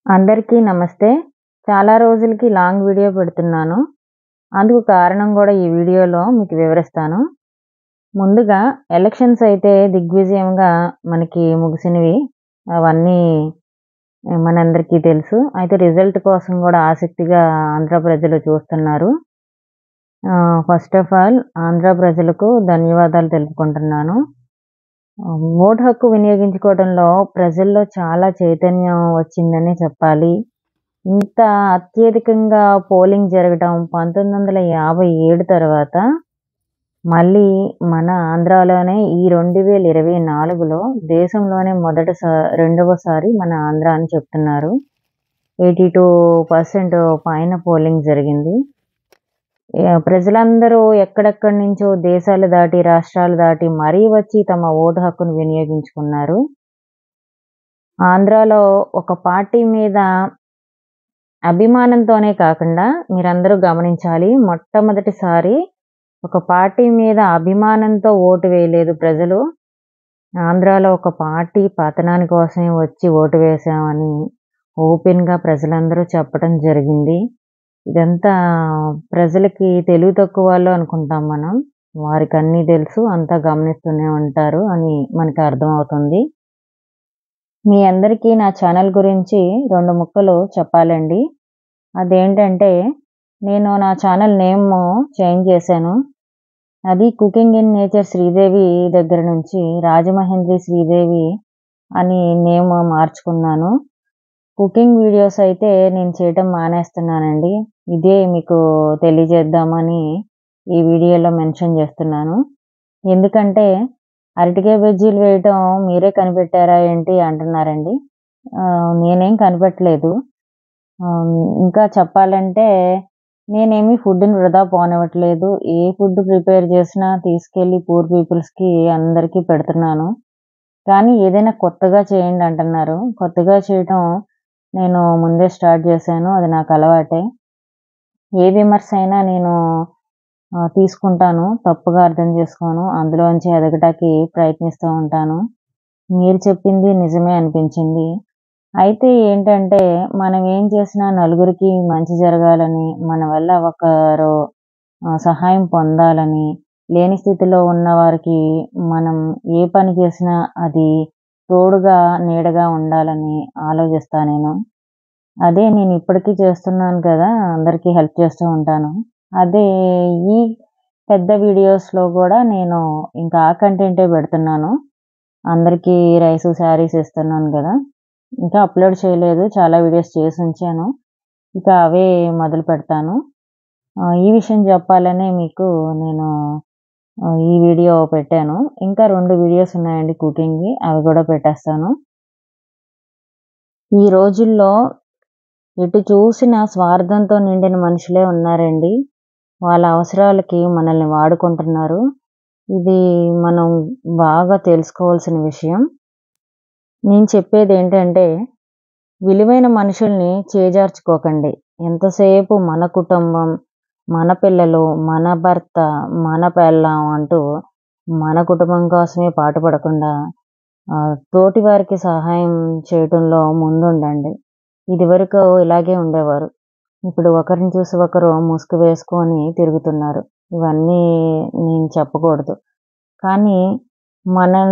అందరికీ నమస్తే. చాలా రోజులకి లాంగ్ వీడియో పెడుతున్నాను. అందుకు కారణం గూడా ఈ వీడియోలో మీకు వివరిస్తాను. ముందుగా ఎలక్షన్స్ అయితే దిగ్విజయంగా మనకి ముగిసినవి. అవన్నీ మనందరికీ తెలుసు. అయితే రిజల్ట్ కోసం గూడా ఆసక్తిగా ఆంధ్ర ప్రజలు చూస్తున్నారు. ఫస్ట్ ఆఫ్ ఆల్ ఆంధ్ర ప్రజలకు ధన్యవాదాలు తెలుపుకుంటున్నాను. ఓటు హక్కు వినియోగించుకోవడంలో ప్రజల్లో చాలా చైతన్యం వచ్చిందనే చెప్పాలి. ఇంత అత్యధికంగా పోలింగ్ జరగడం 1957 తర్వాత మళ్ళీ మన ఆంధ్రాలోనే ఈ 2024లో దేశంలోనే రెండవసారి మన ఆంధ్ర అని చెప్తున్నారు. 82% పైన పోలింగ్ జరిగింది. ప్రజలందరూ ఎక్కడెక్కడి నుంచో దేశాలు దాటి, రాష్ట్రాలు దాటి మరీ వచ్చి తమ ఓటు హక్కును వినియోగించుకున్నారు. ఆంధ్రాలో ఒక పార్టీ మీద అభిమానంతోనే కాకుండా మీరందరూ గమనించాలి. మొట్టమొదటిసారి ఒక పార్టీ మీద అభిమానంతో ఓటు వేయలేదు ప్రజలు. ఆంధ్రాలో ఒక పార్టీ పతనాని కోసమే వచ్చి ఓటు వేశామని ఓపెన్‌గా ప్రజలందరూ చెప్పడం జరిగింది. ఇదంతా ప్రజలకి తెలివి తక్కువ వాళ్ళు అనుకుంటాం మనం. వారికన్నీ తెలుసు. అంతా గమనిస్తూనే ఉంటారు అని మనకి అర్థమవుతుంది. మీ అందరికీ నా ఛానల్ గురించి 2 ముక్కలు చెప్పాలండి. అదేంటంటే నేను నా ఛానల్ నేమ్ చేంజ్ చేశాను. అది కుకింగ్ ఇన్ నేచర్ శ్రీదేవి దగ్గర నుంచి రాజమహేంద్రి శ్రీదేవి అని నేమ్ మార్చుకున్నాను. కుకింగ్ వీడియోస్ అయితే నేను చేయటం మానేస్తున్నానండి. ఇదే మీకు తెలియజేద్దామని ఈ వీడియోలో మెన్షన్ చేస్తున్నాను. ఎందుకంటే అరటికాయ బజ్జీలు వేయటం మీరే కనిపెట్టారా ఏంటి అంటున్నారండి. నేనేం కనిపెట్టలేదు. ఇంకా చెప్పాలంటే నేనేమి ఫుడ్‌ని వృధా పోనివ్వట్లేదు. ఏ ఫుడ్ ప్రిపేర్ చేసినా తీసుకెళ్ళి పూర్ పీపుల్స్‌కి అందరికీ పెడుతున్నాను. కానీ ఏదైనా కొత్తగా చేయండి అంటున్నారు. కొత్తగా చేయటం నేను ముందే స్టార్ట్ చేశాను. అది నాకు అలవాటే. ఏ విమర్శ అయినా నేను తీసుకుంటాను. తప్పుగా అర్థం చేసుకోను. అందులోంచి ఎదగటానికి ప్రయత్నిస్తూ ఉంటాను. మీరు చెప్పింది నిజమే అనిపించింది. అయితే ఏంటంటే మనం ఏం చేసినా నలుగురికి మంచి జరగాలని, మన వల్ల ఒకరు సహాయం పొందాలని, లేని స్థితిలో ఉన్నవారికి మనం ఏ పని చేసినా అది తోడుగా, నీడగా ఉండాలని ఆలోచిస్తా నేను. అదే నేను ఇప్పటికీ చేస్తున్నాను కదా! అందరికీ హెల్ప్ చేస్తూ ఉంటాను. అదే ఈ పెద్ద వీడియోస్‌లో గూడా నేను ఇంకా ఆ కంటెంటే పెడుతున్నాను. అందరికీ రైసు, శారీస్ ఇస్తున్నాను గదా! ఇంకా అప్‌లోడ్ చేయలేదు. చాలా వీడియోస్ చేసుంచాను. ఇక అవే మొదలు పెడతాను. ఈ విషయం చెప్పాలనే మీకు నేను ఈ వీడియో పెట్టాను. ఇంకా 2 వీడియోస్ ఉన్నాయండి కుకింగ్‌వి. అవి గూడా పెట్టేస్తాను. ఈ రోజుల్లో ఎటు చూసినా స్వార్థంతో నిండిన మనుషులే ఉన్నారండి. వాళ్ళ అవసరాలకి మనల్ని వాడుకుంటున్నారు. ఇది మనం బాగా తెలుసుకోవాల్సిన విషయం. నేను చెప్పేదేంటంటే విలువైన మనుషుల్ని చేజార్చుకోకండి. ఎంతసేపు మన కుటుంబం, మన పిల్లలు, మన భర్త, మన పెళ్ళాం అంటూ మన కుటుంబం కోసమే పాటుపడకుండా తోటి వారికి సహాయం చేయటంలో ముందుండండి. ఇదివరకు ఇలాగే ఉండేవారు. ఇప్పుడు ఒకరిని చూసి ఒకరు ముసుగు వేసుకొని తిరుగుతున్నారు. ఇవన్నీ నేను చెప్పకూడదు. కానీ మనం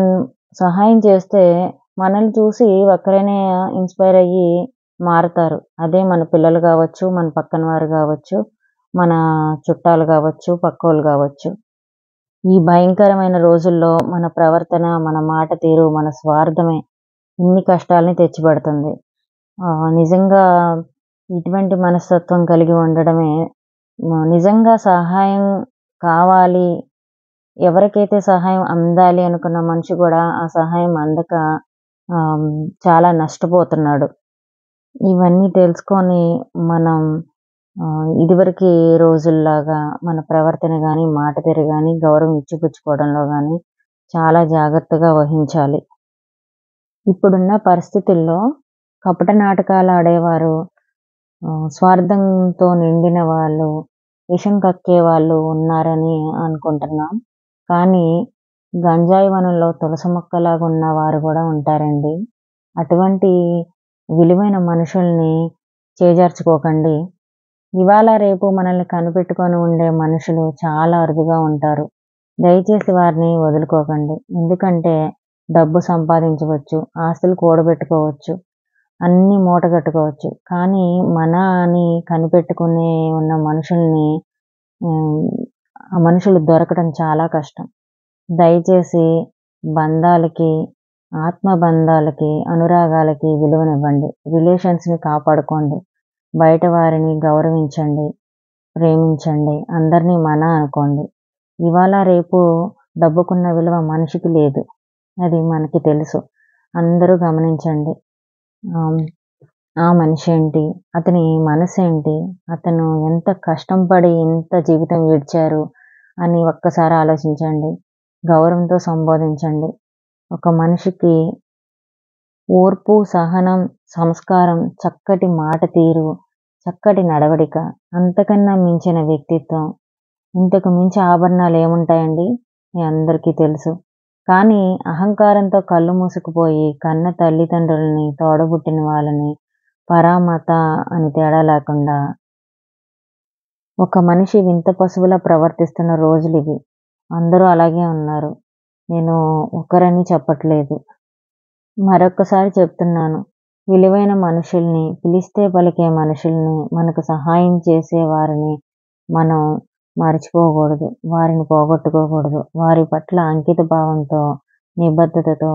సహాయం చేస్తే మనల్ని చూసి ఒక్కరైనా ఇన్‌స్పైర్ అయ్యి మారతారు. అదే మన పిల్లలు గావచ్చు, మన పక్కన వారు గావచ్చు, మన చుట్టాలు గావచ్చు, పక్కోళ్ళు గావచ్చు. ఈ భయంకరమైన రోజుల్లో మన ప్రవర్తన, మన మాట తీరు, మన స్వార్థమే ఇన్ని కష్టాల్ని తెచ్చిపెడుతుంది. నిజంగా ఇటువంటి మనస్తత్వం కలిగి ఉండడమే నిజంగా సహాయం కావాలి, ఎవరికైతే సహాయం అందాలి అనుకున్న మనిషి కూడా ఆ సహాయం అందక చాలా నష్టపోతున్నాడు. ఇవన్నీ తెలుసుకొని మనం ఇదివరకి రోజుల్లాగా మన ప్రవర్తన గానీ, మాట తీరు గానీ, గౌరవం ఇచ్చిపుచ్చుకోవడంలో గానీ చాలా జాగ్రత్తగా వహించాలి. ఇప్పుడున్న పరిస్థితుల్లో కపట నాటకాలు ఆడేవారు, స్వార్థంతో నిండిన వాళ్ళు, విషం కక్కే వాళ్ళు ఉన్నారని అనుకుంటున్నాం. కానీ గంజాయి వనంలో తులసి మొక్కలాగా ఉన్నవారు గూడా ఉంటారండి. అటువంటి విలువైన మనుషుల్ని చేజార్చుకోకండి. ఇవాళ రేపు మనల్ని కనిపెట్టుకొని ఉండే మనుషులు చాలా అరుదుగా ఉంటారు. దయచేసి వారిని వదులుకోకండి. ఎందుకంటే డబ్బు సంపాదించవచ్చు, ఆస్తులు కూడబెట్టుకోవచ్చు, అన్నీ మూటగట్టుకోవచ్చు. కానీ మన అని కనిపెట్టుకుని ఉన్న మనుషుల్ని ఆ మనుషులు దొరకడం చాలా కష్టం. దయచేసి బంధాలకి, ఆత్మబంధాలకి, అనురాగాలకి విలువనివ్వండి. రిలేషన్స్‌ని కాపాడుకోండి. బయట వారిని గౌరవించండి, ప్రేమించండి. అందరినీ మన అనుకోండి. ఇవాళ రేపు డబ్బుకున్న విలువ మనిషికి లేదు. అది మనకి తెలుసు. అందరూ గమనించండి. ఆ మనిషేంటి? అతని మనసేంటి? అతను ఎంత కష్టం పడి ఇంత జీవితం విడిచారు అని ఒక్కసారి ఆలోచించండి. గౌరవంతో సంబోధించండి. ఒక మనిషికి ఓర్పు, సహనం, సంస్కారం, చక్కటి మాట తీరు, చక్కటి నడవడిక, అంతకన్నా మించిన వ్యక్తిత్వం, ఇంతకు మించి ఆభరణాలు ఏముంటాయండి? మీ అందరికీ తెలుసు. కానీ అహంకారంతో కళ్ళు మూసుకుపోయి కన్న తల్లిదండ్రులని, తోడబుట్టిన వాళ్ళని, పరామత అని తేడా లేకుండా ఒక మనిషి వింత పశువులా ప్రవర్తిస్తున్న రోజులివి. అందరూ అలాగే ఉన్నారు. నేను ఒకరని చెప్పట్లేదు. మరొక్కసారి చెప్తున్నాను. విలువైన మనుషుల్ని, పిలిస్తే పలికే మనుషుల్ని, మనకు సహాయం చేసే వారిని మనం మర్చిపోకూడదు. వారిని పోగొట్టుకోకూడదు. వారి పట్ల అంకిత భావంతో, నిబద్ధతతో,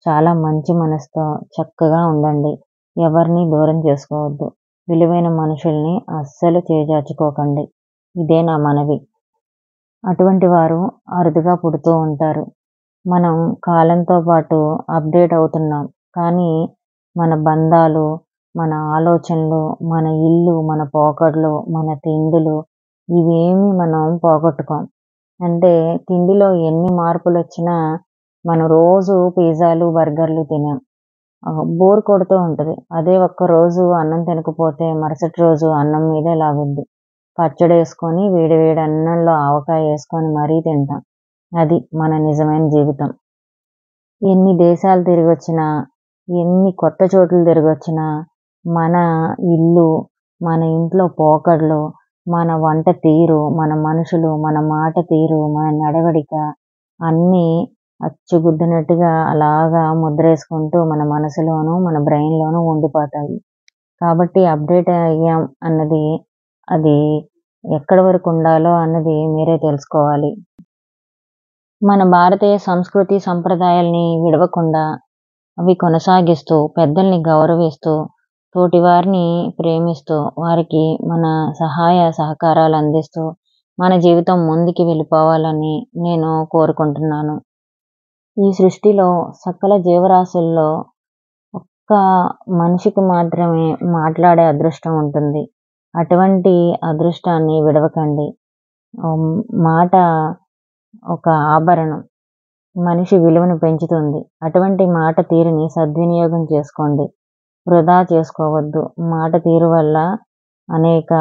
చాలా మంచి మనసుతో చక్కగా ఉండండి. ఎవరిని దూరం చేసుకోవద్దు. విలువైన మనుషుల్ని అస్సలు చేజార్చుకోకండి. ఇదే నా మనవి. అటువంటి వారు అరుదుగా పుడుతూ ఉంటారు. మనం కాలంతో పాటు అప్డేట్ అవుతున్నాం. కానీ మన బంధాలు, మన ఆలోచనలు, మన ఇల్లు, మన పోకడలు, మన తిండులు ఇవేమీ మనం పోగొట్టుకోం. అంటే తిండిలో ఎన్ని మార్పులొచ్చినా మనం రోజు పిజ్జాలు, బర్గర్‌లు తినాం. బోర్ కొడుతూ ఉంటది. అదే ఒక్కరోజు అన్నం తినకపోతే మరుసటి రోజు అన్నం మీదే లాగుద్ది. పచ్చడేసుకొని వేడి వేడి అన్నంలో ఆవకాయ ఏసుకొని మరీ తింటాం. అది మన నిజమైన జీవితం. ఎన్ని దేశాలు తిరిగొచ్చినా, ఎన్ని కొత్త చోట్లు తిరిగొచ్చినా, మన ఇల్లు, మన ఇంట్లో పోకడలు, మన వంట తీరు, మన మనుషులు, మన మాట తీరు, మన నడవడిక అన్నీ అచ్చుగుద్దినట్టుగా అలాగా ముద్రేసుకుంటూ మన మనసులోనూ, మన బ్రెయిన్‌లోనూ ఉండిపోతాయి. కాబట్టి అప్డేట్ అయ్యాం అన్నది అది ఎక్కడి వరకు ఉండాలో అన్నది మీరే తెలుసుకోవాలి. మన భారతీయ సంస్కృతి, సంప్రదాయాల్ని విడవకుండా అవి కొనసాగిస్తూ, పెద్దల్ని గౌరవిస్తూ, తోటివారిని ప్రేమిస్తూ, వారికి మన సహాయ సహకారాలు అందిస్తూ, మన జీవితం ముందుకి వెళ్ళిపోవాలని నేను కోరుకుంటున్నాను. ఈ సృష్టిలో సకల జీవరాశుల్లో ఒక్క మనిషికి మాత్రమే మాట్లాడే అదృష్టం ఉంటుంది. అటువంటి అదృష్టాన్ని విడవకండి. మాట ఒక ఆభరణం. మనిషి విలువను పెంచుతుంది. అటువంటి మాట తీరుని సద్వినియోగం చేసుకోండి. వృధా చేసుకోవద్దు. మాట తీరు వల్ల అనేక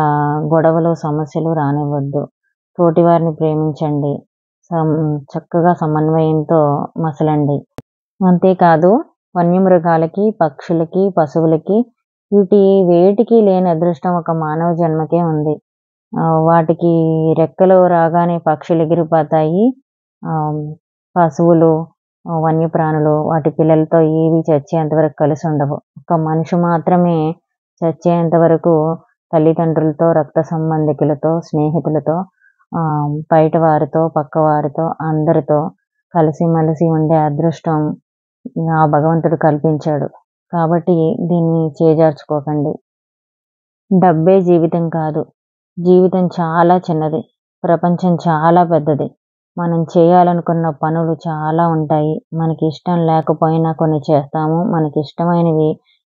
గొడవలు, సమస్యలు రానివ్వద్దు. తోటివారిని ప్రేమించండి. చక్కగా సమన్వయంతో మసలండి. అంతేకాదు వన్యమృగాలకి, పక్షులకి, పశువులకి వేటికి లేని అదృష్టం ఒక మానవ జన్మకే ఉంది. వాటికి రెక్కలు రాగానే పక్షులు ఎగిరిపోతాయి. పశువులు, వన్యప్రాణులు వాటి పిల్లలతో ఏవి చచ్చేంత వరకు కలిసి ఉండవు. ఒక మనిషి మాత్రమే చచ్చేంత వరకు తల్లిదండ్రులతో, రక్త సంబంధికులతో, స్నేహితులతో, బయట వారితో, పక్కవారితో అందరితో కలిసిమెలిసి ఉండే అదృష్టం ఆ భగవంతుడు కల్పించాడు. కాబట్టి దీన్ని చేజార్చుకోకండి. డబ్బే జీవితం కాదు. జీవితం చాలా చిన్నది. ప్రపంచం చాలా పెద్దది. మనం చేయాలనుకున్న పనులు చాలా ఉంటాయి. మనకి ఇష్టం లేకపోయినా కొన్ని చేస్తాము. మనకిష్టమైనవి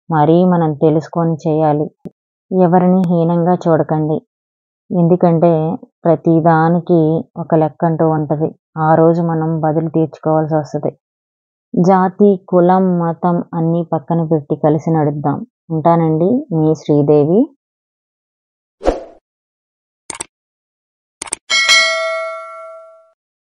మరీ మనం తెలుసుకొని చేయాలి. ఎవరిని హీనంగా చూడకండి. ఎందుకంటే ప్రతిదానికి ఒక లెక్కంటూ ఉంటది. ఆ రోజు మనం బదులు తీర్చుకోవాల్సొస్తది. జాతి, కులం, మతం అన్నీ పక్కన పెట్టి కలిసి నడుద్దాం. ఉంటానండి. మీ శ్రీదేవి.